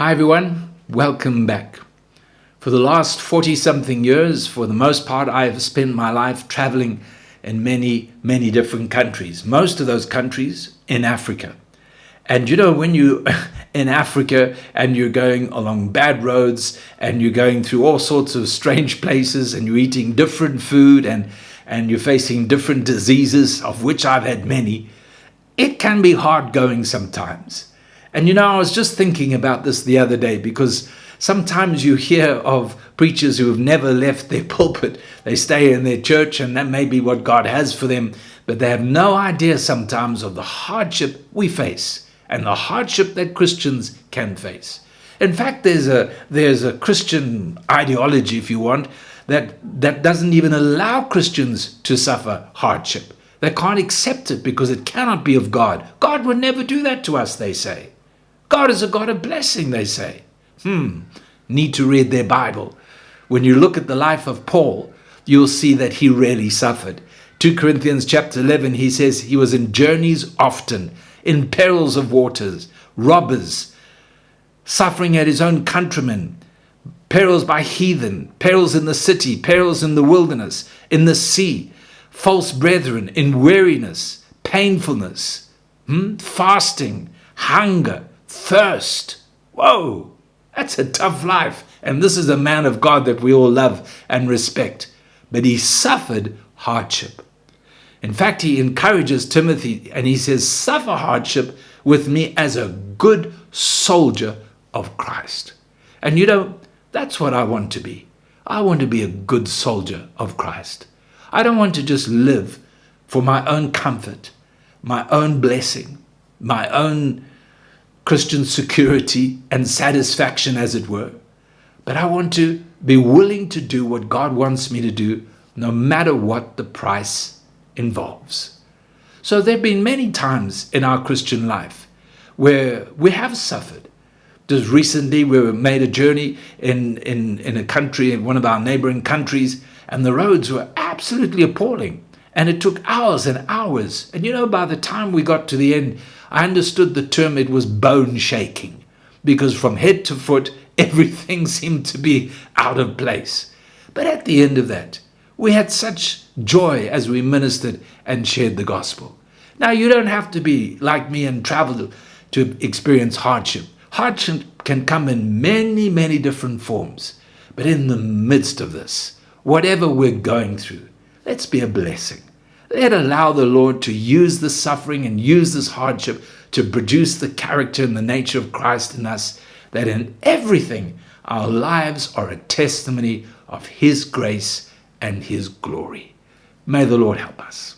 Hi everyone, welcome back. For the last 40-something years, for the most part, I have spent my life traveling in many different countries. Most of those countries in Africa. And you know, when you're in Africa and you're going along bad roads and you're going through all sorts of strange places and you're eating different food and you're facing different diseases, of which I've had many, it can be hard going sometimes. And you know, I was just thinking about this the other day because sometimes you hear of preachers who have never left their pulpit. They stay in their church and that may be what God has for them, but they have no idea sometimes of the hardship we face and the hardship that Christians can face. In fact, there's a Christian ideology, if you want, that doesn't even allow Christians to suffer hardship. They can't accept it because it cannot be of God. God would never do that to us, they say. God is a God of blessing, they say. Need to read their Bible. When you look at the life of Paul, you'll see that he really suffered. 2 Corinthians chapter 11, he says he was in journeys often, in perils of waters, robbers, suffering at his own countrymen, perils by heathen, perils in the city, perils in the wilderness, in the sea, false brethren, in weariness, painfulness, fasting, hunger, thirst. Whoa, that's a tough life. And this is a man of God that we all love and respect. But he suffered hardship. In fact, he encourages Timothy and he says, suffer hardship with me as a good soldier of Christ. And you know, that's what I want to be. I want to be a good soldier of Christ. I don't want to just live for my own comfort, my own blessing, my own Christian security and satisfaction, as it were. But I want to be willing to do what God wants me to do, no matter what the price involves. So there have been many times in our Christian life where we have suffered. Just recently, we made a journey in a country, in one of our neighboring countries, and the roads were absolutely appalling. And it took hours and hours. And you know, by the time we got to the end, I understood the term, it was bone shaking, because from head to foot, everything seemed to be out of place. But at the end of that, we had such joy as we ministered and shared the gospel. Now, you don't have to be like me and travel to experience hardship. Hardship can come in many different forms. But in the midst of this, whatever we're going through, let's be a blessing. Let's allow the Lord to use the suffering and use this hardship to produce the character and the nature of Christ in us, that in everything our lives are a testimony of His grace and His glory. May the Lord help us.